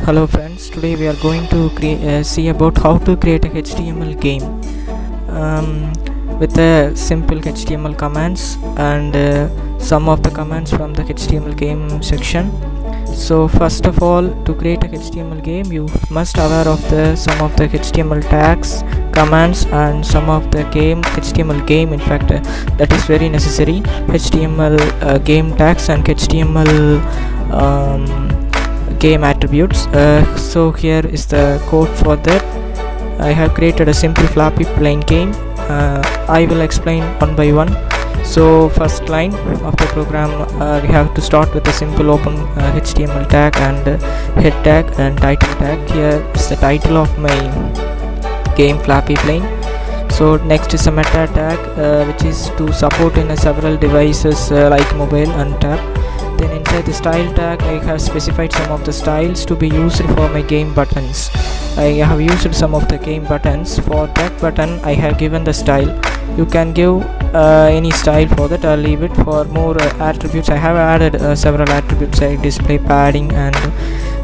Hello friends, today we are going to see about how to create a HTML game with a simple HTML commands and some of the commands from the HTML game section. So first of all, to create a HTML game you must aware of some of the HTML tags, commands and some of the HTML game. In fact that is very necessary. HTML game tags and HTML game attributes. So here is the code for that. I have created a simple Flappy plain game. I will explain one by one. So first line of the program, we have to start with a simple open HTML tag and head tag and title tag. Here is the title of my game, Flappy plain. So next is a meta tag which is to support in several devices like mobile and tab. Then inside the style tag I have specified some of the styles to be used for my game buttons. I have used some of the game buttons. For that button I have given the style. You can give any style for that. I'll leave it. For more attributes I have added several attributes like display, padding and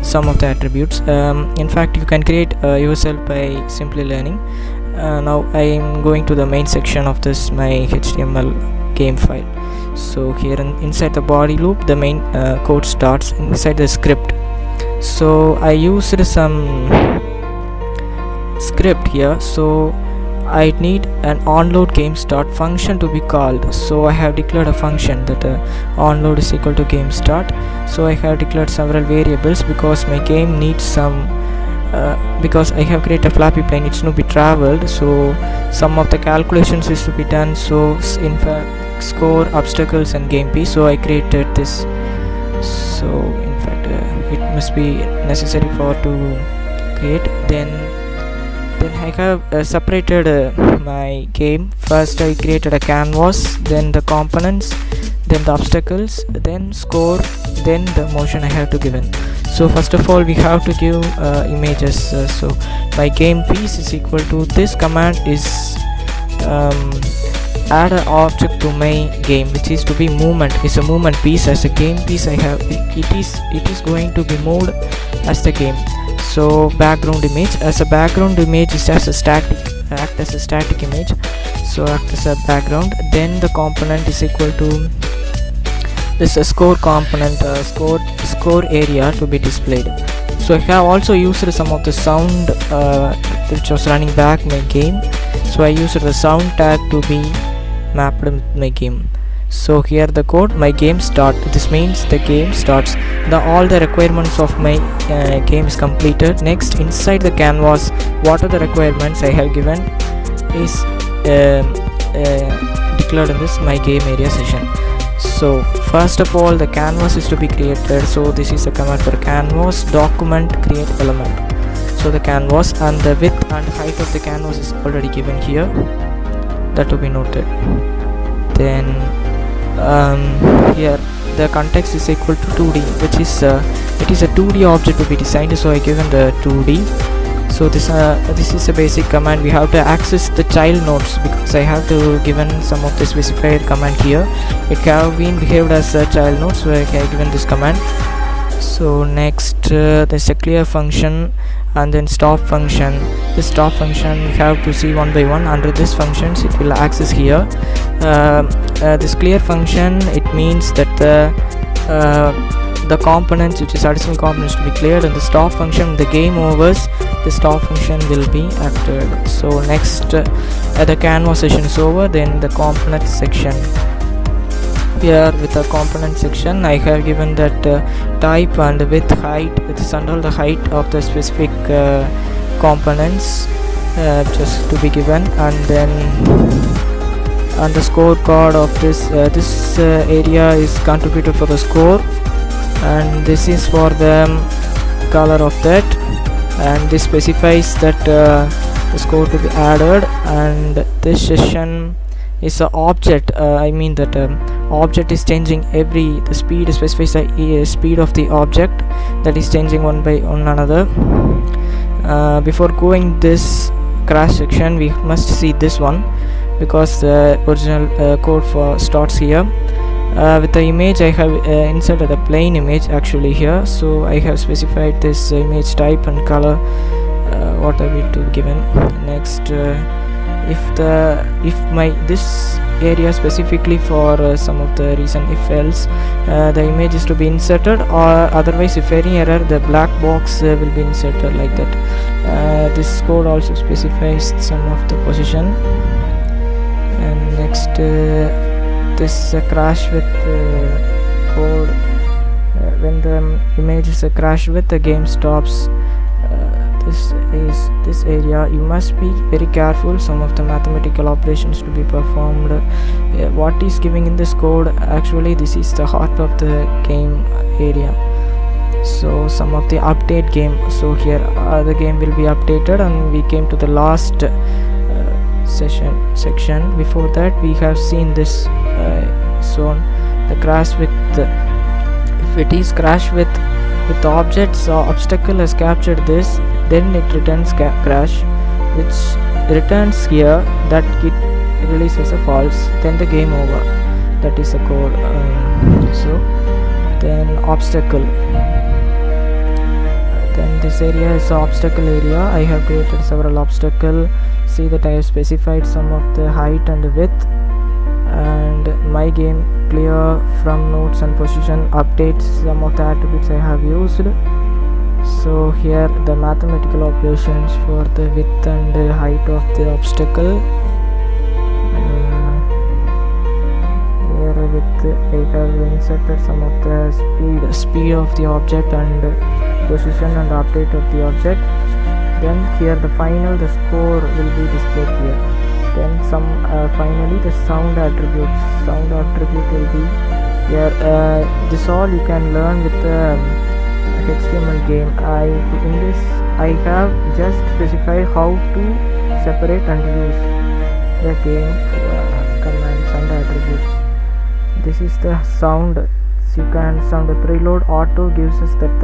some of the attributes. In fact you can create yourself by simply learning. Now I am going to the main section of this my HTML game file. So here inside the body loop the main code starts inside the script. So I used some script here. So I need an onload game start function to be called. So I have declared a function that onload is equal to game start. So I have declared several variables because my game needs some because I have created a Flappy plain, it's to be traveled, so some of the calculations is to be done. So in fact score, obstacles and game piece. So I created this. So in fact it must be necessary for to create. Then I have separated my game. First I created a canvas, then the components, then the obstacles, then score, then the motion I have to given. So first of all we have to give images. So my game piece is equal to this command is add an object to my game which is to be movement. Is a movement piece. As a game piece I have it is going to be moved as the game. So background image, as a background image is as a static, act as a static image, so act as a background. Then the component is equal to this score component, score area to be displayed. So I have also used some of the sound which was running back my game. So I used the sound tag to be mapped in my game. So here the code, my game start, this means the game starts. All the requirements of my game is completed. Next inside the canvas, what are the requirements I have given is declared in this my game area session. So first of all the canvas is to be created. So this is a command for canvas document create element. So the canvas and the width and height of the canvas is already given here, that to be noted. Then here the context is equal to 2D, which is it is a 2D object to be designed. So I given the 2D. So this is a basic command. We have to access the child nodes because I have to given some of the specified command here. It have been behaved as a child node, so I have given this command. So next there's a clear function and then stop function. This stop function we have to see one by one. Under this functions it will access here. This clear function, it means that the components which is additional components to be cleared, and the stop function, the game overs, the stop function will be activated. So next the canvas session is over, then the component section. Here with the component section I have given that type and width, height, this and all the height of the specific components just to be given, and then and the scorecard of this area is contributed for the score, and this is for the color of that, and this specifies that the score to be added. And this session is an object. I mean that object is changing the speed specifies the speed of the object that is changing one by one another. Before going this crash section we must see this one. because the original code for starts here. With the image I have inserted a plain image actually here, so I have specified this image type and color what I will to given. Next, if this area specifically for some of the reason, if else the image is to be inserted, or otherwise if any error, the black box will be inserted like that. This code also specifies some of the position. And next, this crash with code, when the image is crashed with, the game stops. This area you must be very careful, some of the mathematical operations to be performed. What is giving in this code, actually this is the heart of the game area. So some of the update game, so here the game will be updated, and we came to the last section. Before that we have seen this zone, the crash with if it is crash with the objects or obstacle has captured this, then it returns crash, which returns here that it releases a false, then the game over. That is a code. So then obstacle, then this area is the obstacle area. I have created several obstacle. See that I have specified some of the height and width, and my game clear from nodes and position updates some of the attributes I have used. So here the mathematical operations for the width and height of the obstacle. Here with I have inserted some of the speed of the object and position and update of the object. Then here the score will be displayed here. Then finally the sound attribute will be here. This all you can learn with the HTML game. In this I have just specified how to separate and use the game commands and attributes. This is the sound. So you can sound the preload auto gives us that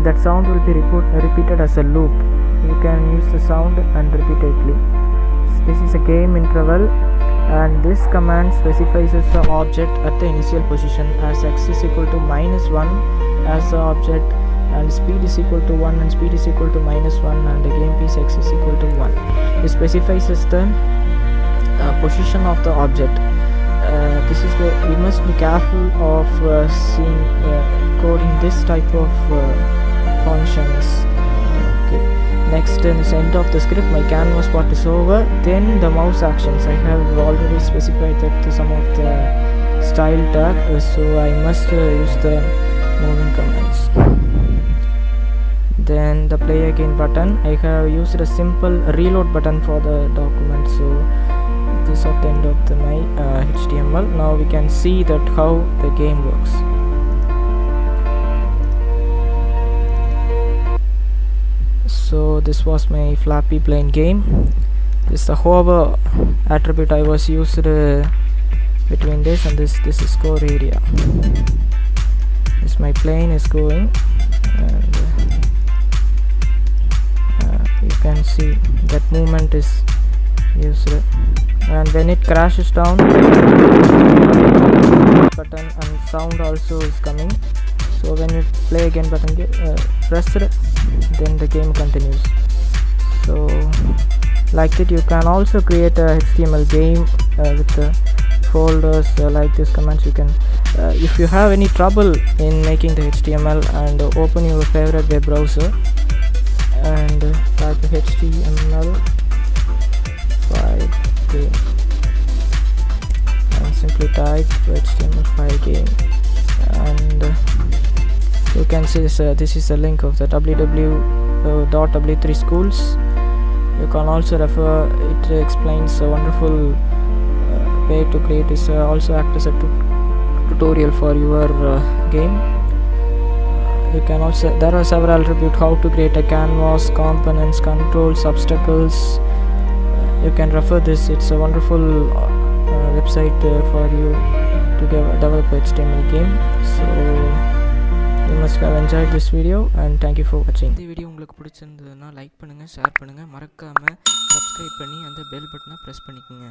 that sound will be repeated as a loop. You can use the sound and repeatedly. This is a game interval, and this command specifies the object at the initial position as x is equal to -1 as the object, and speed is equal to 1 and speed is equal to -1, and the game piece x is equal to 1. It specifies the position of the object. This is where you must be careful of seeing coding this type of functions. Okay. Next, in the end of the script, my canvas part is over. Then the mouse actions, I have already specified that some of the style tag, so I must use the moving commands. Then the play again button, I have used a simple reload button for the document. So this is the end of my HTML. Now we can see that how the game works. So this was my Flappy plain game. This is the hover attribute I was used between this and this is core area. This my plane is going, and you can see that movement is used, and when it crashes down, button and sound also is coming. So when you play again button pressed, then the game continues. So like that you can also create a HTML game with the folders like this commands. You can if you have any trouble in making the HTML, and open your favorite web browser and type HTML 5 game and simply type HTML5 game, and you can see this is a link of the www.w3 schools. You can also refer, it explains a wonderful way to create this, also act as a tutorial for your game. You can also, there are several attributes how to create a canvas, components, controls, obstacles. You can refer this. It's a wonderful website for you to develop a HTML game. So you must have enjoyed this video, and thank you for watching. இந்த video உங்களுக்கு பிடிச்சிருந்ததுன்னா like பண்ணுங்க, share பண்ணுங்க, மறக்காம subscribe பண்ணி அந்த bell பட்டனை press பண்ணிக்கோங்க.